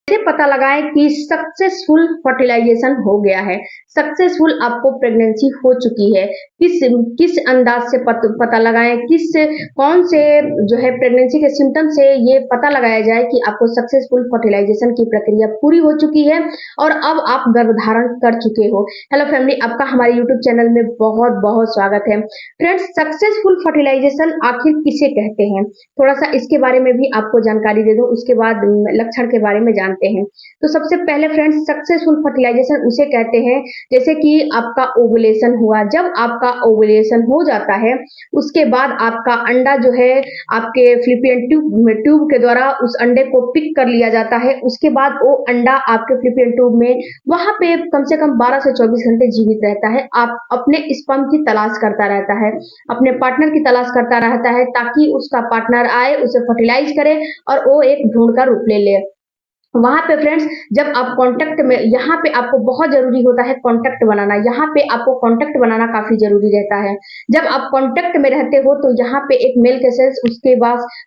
कैसे पता लगाएं कि सक्सेसफुल फर्टिलाइजेशन हो गया है, सक्सेसफुल आपको प्रेगनेंसी हो चुकी है। किस किस अंदाज से पता लगाएं, कौन से जो है प्रेगनेंसी के सिम्टम से ये पता लगाया जाए कि आपको सक्सेसफुल फर्टिलाइजेशन की प्रक्रिया पूरी हो चुकी है और अब आप गर्भधारण कर चुके हो। हेलो फैमिली, आपका हमारे यूट्यूब चैनल में बहुत बहुत स्वागत है। फ्रेंड्स, सक्सेसफुल फर्टिलाइजेशन आखिर किसे कहते हैं, थोड़ा सा इसके बारे में भी आपको जानकारी दे दूं, उसके बाद लक्षण के बारे में जानते हैं। तो सबसे पहले फ्रेंड्स, सक्सेसफुल फर्टिलाइजेशन उसे कहते हैं जैसे कि आपका ओवुलेशन हुआ। जब आपका ओवुलेशन हो जाता है उसके बाद आपका अंडा जो है आपके फ्लिपियन ट्यूब के द्वारा उस अंडे को पिक कर लिया जाता है। उसके बाद वो अंडा आपके फ्लिपियन ट्यूब में वहां पे कम से कम 12 से 24 घंटे जीवित रहता है। आप अपने स्पर्म की तलाश करता रहता है, अपने पार्टनर की तलाश करता रहता है ताकि उसका पार्टनर आए, उसे फर्टिलाइज करे और वो एक भ्रूण का रूप ले ले। वहां पे फ्रेंड्स, जब आप कांटेक्ट में, यहाँ पे आपको बहुत जरूरी होता है कांटेक्ट बनाना। यहाँ पे आपको कांटेक्ट बनाना काफी जरूरी रहता है। जब आप कांटेक्ट में रहते हो तो यहाँ पे एक मेल के सेल्स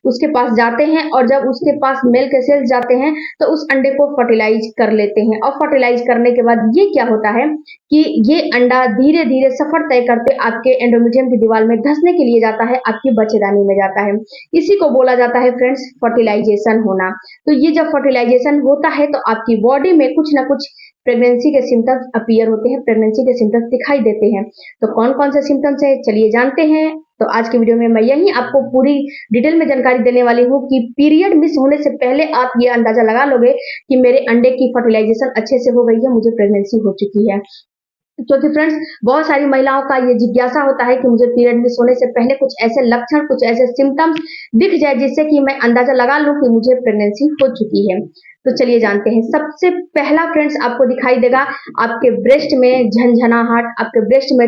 उसके पास जाते हैं और जब उसके पास मेल के सेल्स जाते हैं तो उस अंडे को फर्टिलाइज कर लेते हैं। और फर्टिलाइज करने के बाद ये क्या होता है कि ये अंडा धीरे धीरे सफर तय करते आपके एंडोमेट्रियम की दीवार में धंसने के लिए जाता है, आपकी बच्चेदानी में जाता है। इसी को बोला जाता है फ्रेंड्स फर्टिलाइजेशन होना। तो ये जब फर्टिलाइजेशन होता है तो आपकी बॉडी में कुछ ना कुछ प्रेगनेंसी के सिम्टम्स अपीयर होते हैं, प्रेगनेंसी के सिम्टम्स दिखाई देते हैं। तो कौन कौन से सिम्टम्स है, चलिए जानते हैं। तो आज की वीडियो में मैं यही आपको पूरी डिटेल में जानकारी देने वाली हूँ कि पीरियड मिस होने से पहले आप ये अंदाजा लगा लोगे कि मेरे अंडे की फर्टिलाइजेशन अच्छे से हो गई है, मुझे प्रेगनेंसी हो चुकी है। क्योंकि फ्रेंड्स, बहुत सारी महिलाओं का ये जिज्ञासा होता है कि मुझे पीरियड मिस होने से पहले कुछ ऐसे लक्षण, कुछ ऐसे सिम्टम्स दिख जाए जिससे कि मैं अंदाजा लगा लूं कि मुझे प्रेगनेंसी हो चुकी है। तो चलिए जानते हैं। सबसे पहला फ्रेंड्स आपको दिखाई देगा आपके ब्रेस्ट में झनझनाहट, आपके ब्रेस्ट में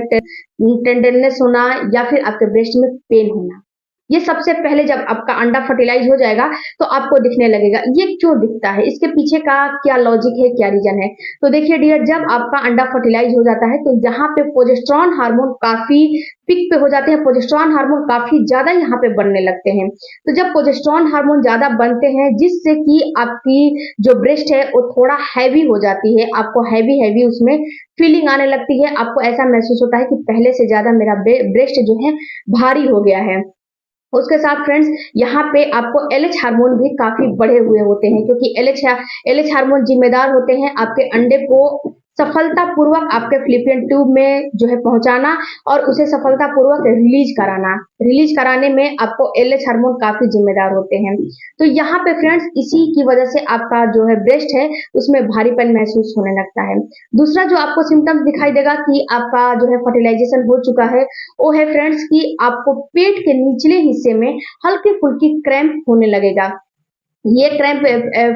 टेंडरनेस होना या फिर आपके ब्रेस्ट में पेन होना। ये सबसे पहले जब आपका अंडा फर्टिलाइज हो जाएगा तो आपको दिखने लगेगा। ये क्यों दिखता है, इसके पीछे का क्या लॉजिक है, क्या रीजन है? तो देखिए डियर, जब आपका अंडा फर्टिलाइज हो जाता है तो यहाँ पे प्रोजेस्टेरॉन हार्मोन काफी पिक पे हो जाते हैं, प्रोजेस्टेरॉन हार्मोन काफी ज्यादा यहाँ पे बनने लगते हैं। तो जब प्रोजेस्टेरॉन हार्मोन ज्यादा बनते हैं जिससे कि आपकी जो ब्रेस्ट है वो थोड़ा हैवी हो जाती है, आपको हैवी हैवी उसमें फीलिंग आने लगती है, आपको ऐसा महसूस होता है कि पहले से ज्यादा मेरा ब्रेस्ट जो है भारी हो गया है। उसके साथ फ्रेंड्स, यहाँ पे आपको एलएच हार्मोन भी काफी बढ़े हुए होते हैं, क्योंकि एलएच हार्मोन जिम्मेदार होते हैं आपके अंडे को सफलतापूर्वक आपके फ्लिपियन ट्यूब में जो है पहुंचाना और उसे सफलतापूर्वक रिलीज कराने में आपको एलएच हार्मोन काफी जिम्मेदार होते हैं। तो यहाँ पे फ्रेंड्स, इसी की वजह से आपका जो है ब्रेस्ट है उसमें भारीपन महसूस होने लगता है। दूसरा जो आपको सिम्टम्स दिखाई देगा कि आपका जो है फर्टिलाइजेशन हो चुका है, वो है फ्रेंड्स कि आपको पेट के निचले हिस्से में हल्की फुल्की क्रैम्प होने लगेगा। ये क्रैम्प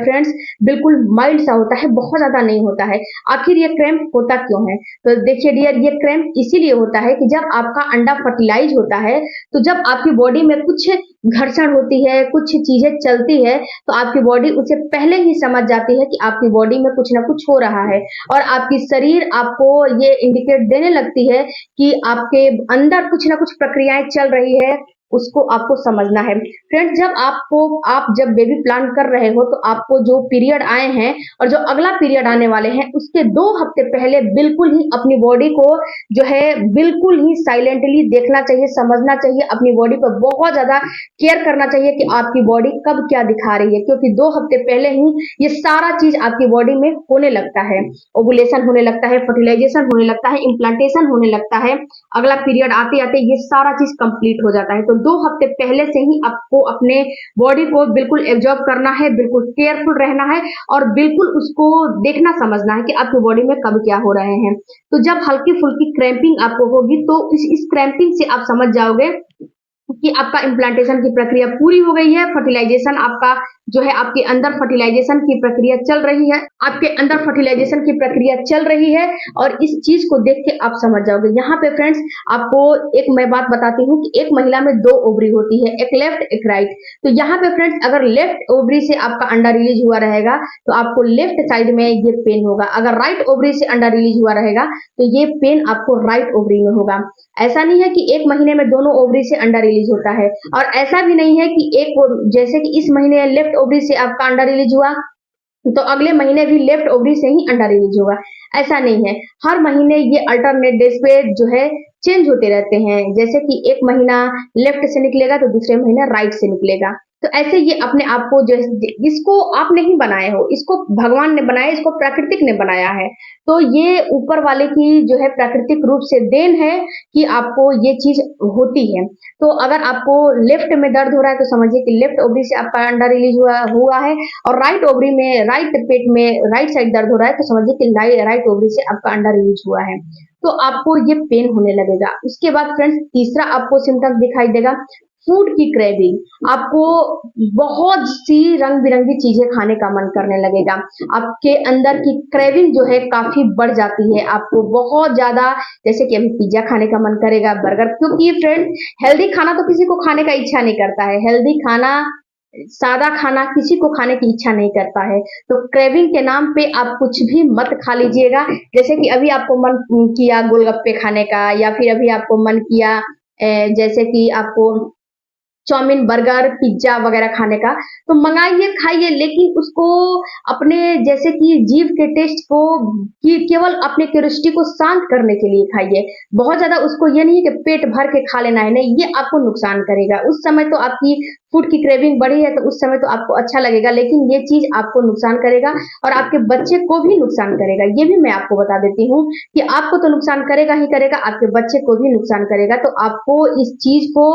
फ्रेंड्स बिल्कुल माइल्ड सा होता है, बहुत ज्यादा नहीं होता है। आखिर ये क्रैम्प होता क्यों है? तो देखिए डियर, ये क्रैम्प इसीलिए होता है कि जब आपका अंडा फर्टिलाइज होता है तो जब आपकी बॉडी में कुछ घर्षण होती है, कुछ चीजें चलती है, तो आपकी बॉडी उसे पहले ही समझ जाती है कि आपकी बॉडी में कुछ ना कुछ हो रहा है और आपकी शरीर आपको ये इंडिकेट देने लगती है कि आपके अंदर कुछ ना कुछ प्रक्रियाएं चल रही है, उसको आपको समझना है। फ्रेंड्स, आप जब बेबी प्लान कर रहे हो तो आपको जो पीरियड आए हैं और जो अगला पीरियड आने वाले हैं उसके 2 हफ्ते पहले बिल्कुल ही अपनी बॉडी को जो है बिल्कुल ही साइलेंटली देखना चाहिए, समझना चाहिए, अपनी बॉडी पर बहुत ज्यादा केयर करना चाहिए कि आपकी बॉडी कब क्या दिखा रही है, क्योंकि 2 हफ्ते पहले ही ये सारा चीज आपकी बॉडी में होने लगता है। ओवुलेशन होने लगता है, फर्टिलाइजेशन होने लगता है, इम्प्लांटेशन होने लगता है, अगला पीरियड आते आते ये सारा चीज कंप्लीट हो जाता है। तो 2 हफ्ते पहले से ही आपको अपने बॉडी को बिल्कुल एब्जॉर्ब करना है, बिल्कुल केयरफुल रहना है और बिल्कुल उसको देखना समझना है कि आपकी बॉडी में कब क्या हो रहे हैं। तो जब हल्की फुल्की क्रैम्पिंग आपको होगी तो इस क्रैम्पिंग से आप समझ जाओगे कि आपका इम्प्लांटेशन की प्रक्रिया पूरी हो गई है, फर्टिलाइजेशन आपका जो है आपके अंदर फर्टिलाइजेशन की प्रक्रिया चल रही है, आपके अंदर फर्टिलाइजेशन की प्रक्रिया चल रही है और इस चीज को देख के आप समझ जाओगे। यहाँ पे फ्रेंड्स आपको एक मैं बात बताती हूँ कि एक महिला में 2 ओवरी होती है, एक लेफ्ट एक राइट। तो यहाँ पे फ्रेंड्स, अगर लेफ्ट ओवरी से आपका अंडा रिलीज हुआ रहेगा तो आपको लेफ्ट साइड में ये पेन होगा, अगर राइट ओवरी से अंडा रिलीज हुआ रहेगा तो ये पेन आपको राइट ओवरी में होगा। ऐसा नहीं है कि 1 महीने में दोनों ओवरी से अंडा रिलीज होता है और ऐसा भी नहीं है कि जैसे कि इस महीने लेफ्ट ओवरी से आपका अंडा रिलीज हुआ तो अगले महीने भी लेफ्ट ओवरी से ही अंडा रिलीज होगा। ऐसा नहीं है, हर महीने ये अल्टरनेट डेज पे जो है चेंज होते रहते हैं। जैसे कि एक महीना लेफ्ट से निकलेगा तो दूसरे महीना राइट से निकलेगा। तो ऐसे ये अपने आप को जो इसको आप नहीं बनाए हो, इसको भगवान ने बनाया, इसको प्राकृतिक ने बनाया है। तो ये ऊपर वाले की जो है प्राकृतिक रूप से देन है कि आपको ये चीज होती है। तो अगर आपको लेफ्ट में दर्द हो रहा है तो समझिए कि लेफ्ट ओवरी से आपका अंडा रिलीज हुआ हुआ है, और राइट ओवरी में, राइट पेट में राइट साइड दर्द हो रहा है तो समझिए कि राइट ओवरी से आपका अंडा रिलीज हुआ है। तो आपको ये पेन होने लगेगा। उसके बाद फ्रेंड्स तीसरा आपको सिम्टम्स दिखाई देगा फूड की क्रेविंग। आपको बहुत सी रंग बिरंगी चीजें खाने का मन करने लगेगा। आपके अंदर की क्रेविंग जो है काफी बढ़ जाती है। आपको बहुत ज्यादा, जैसे कि अभी पिज्जा खाने का मन करेगा, बर्गर, क्योंकि फ्रेंड हेल्दी खाना तो किसी को खाने का इच्छा नहीं करता है। हेल्दी खाना, सादा खाना किसी को खाने की इच्छा नहीं करता है। तो क्रेविंग के नाम पे आप कुछ भी मत खा लीजिएगा। जैसे कि अभी आपको मन किया गोलगप्पे खाने का, या फिर अभी आपको मन किया जैसे कि आपको चाउमीन, बर्गर, पिज्जा वगैरह खाने का, तो मंगाइए, खाइए, लेकिन उसको अपने जैसे कि जीभ के टेस्ट को कि केवल अपने क्यूरियोसिटी को शांत करने के लिए खाइए। बहुत ज़्यादा उसको ये नहीं है कि पेट भर के खा लेना है, नहीं, ये आपको नुकसान करेगा। उस समय तो आपकी फूड की क्रेविंग बढ़ी है तो उस समय तो आपको अच्छा लगेगा, लेकिन ये चीज़ आपको नुकसान करेगा और आपके बच्चे को भी नुकसान करेगा। ये भी मैं आपको बता देती हूँ कि आपको तो नुकसान करेगा ही करेगा, आपके बच्चे को भी नुकसान करेगा। तो आपको इस चीज़ को,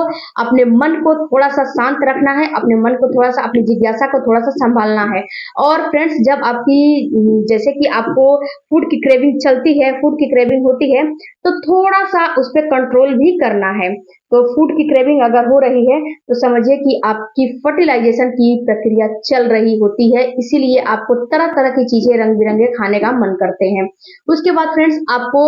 अपने मन को थोड़ा सा शांत रखना है, अपने मन को थोड़ा सा, अपनी जिज्ञासा को थोड़ा सा संभालना है। और फ्रेंड्स जब आपकी जैसे कि आपको फूड की क्रेविंग चलती है, फूड की क्रेविंग होती है, तो थोड़ा सा उस पर कंट्रोल भी करना है। तो फूड की क्रेविंग अगर हो रही है तो समझिए कि आपकी फर्टिलाइजेशन की प्रक्रिया चल रही होती है, इसीलिए आपको तरह तरह की चीजें रंग बिरंगे खाने का मन करते हैं। उसके बाद फ्रेंड्स आपको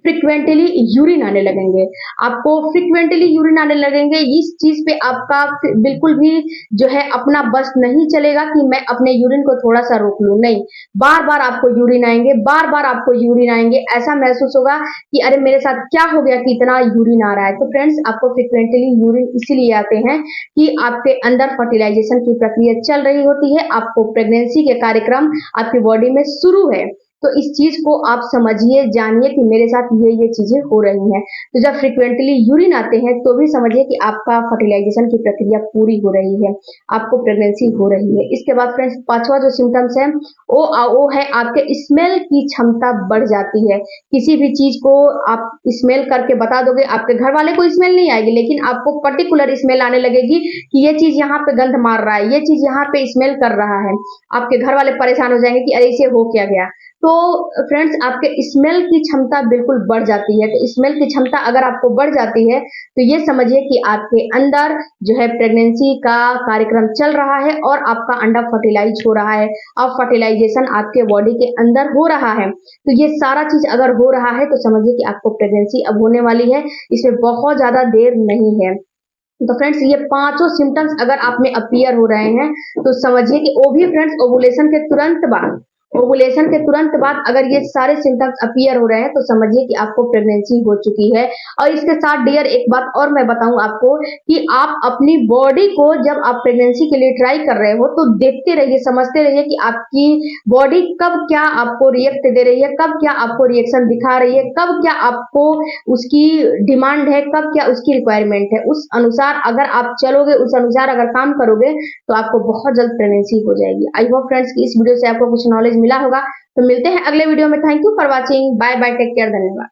फ्रिक्वेंटली यूरिन आने लगेंगे। आपको फ्रिक्वेंटली यूरिन आने लगेंगे। इस चीज पे आपका बिल्कुल भी जो है अपना बस नहीं चलेगा कि मैं अपने यूरिन को थोड़ा सा रोक लूं, नहीं, बार बार आपको यूरिन आएंगे, बार बार आपको यूरिन आएंगे। ऐसा महसूस होगा कि अरे मेरे साथ क्या हो गया कि इतना यूरिन आ रहा है। तो फ्रेंड्स आपको फ्रिक्वेंटली यूरिन इसीलिए आते हैं कि आपके अंदर फर्टिलाइजेशन की प्रक्रिया चल रही होती है, आपको प्रेगनेंसी के कार्यक्रम आपकी बॉडी में शुरू है। तो इस चीज को आप समझिए, जानिए कि मेरे साथ ये चीजें हो रही हैं। तो जब फ्रिक्वेंटली यूरिन आते हैं तो भी समझिए कि आपका फर्टिलाइजेशन की प्रक्रिया पूरी हो रही है, आपको प्रेगनेंसी हो रही है। इसके बाद फ्रेंड्स पांचवा जो सिम्टम्स है वो है आपके स्मेल की क्षमता बढ़ जाती है। किसी भी चीज को आप स्मेल करके बता दोगे, आपके घर वाले को स्मेल नहीं आएगी, लेकिन आपको पर्टिकुलर स्मेल आने लगेगी कि ये चीज यहाँ पे गंध मार रहा है, ये चीज यहाँ पे स्मेल कर रहा है। आपके घर वाले परेशान हो जाएंगे कि अरे इसे हो क्या गया। तो फ्रेंड्स आपके स्मेल की क्षमता बिल्कुल बढ़ जाती है। तो स्मेल की क्षमता अगर आपको बढ़ जाती है तो ये समझिए कि आपके अंदर जो है प्रेगनेंसी का कार्यक्रम चल रहा है और आपका अंडा फर्टिलाइज हो रहा है। अब फर्टिलाइजेशन आपके बॉडी के अंदर हो रहा है। तो ये सारा चीज अगर हो रहा है तो समझिए कि आपको प्रेगनेंसी अब होने वाली है। इसमें बहुत ज्यादा देर नहीं है। तो फ्रेंड्स ये पांचों सिम्टम्स अगर आप में अपीयर हो रहे हैं तो समझिए कि वो भी फ्रेंड्स ओवुलेशन के तुरंत बाद, ओवुलेशन के तुरंत बाद अगर ये सारे सिम्टम्स अपीयर हो रहे हैं तो समझिए कि आपको प्रेगनेंसी हो चुकी है। और इसके साथ डियर एक बात और मैं बताऊं आपको कि आप अपनी बॉडी को जब आप प्रेगनेंसी के लिए ट्राई कर रहे हो तो देखते रहिए, समझते रहिए कि आपकी बॉडी कब क्या आपको रिएक्ट दे रही है, कब क्या आपको रिएक्शन दिखा रही है, कब क्या आपको उसकी डिमांड है, कब क्या उसकी रिक्वायरमेंट है। उस अनुसार अगर आप चलोगे, उस अनुसार अगर काम करोगे तो आपको बहुत जल्द प्रेगनेंसी हो जाएगी। आई होप फ्रेंड्स कि इस वीडियो से आपको कुछ नॉलेज मिला होगा। तो मिलते हैं अगले वीडियो में। Thank you for watching, bye bye, take care, धन्यवाद।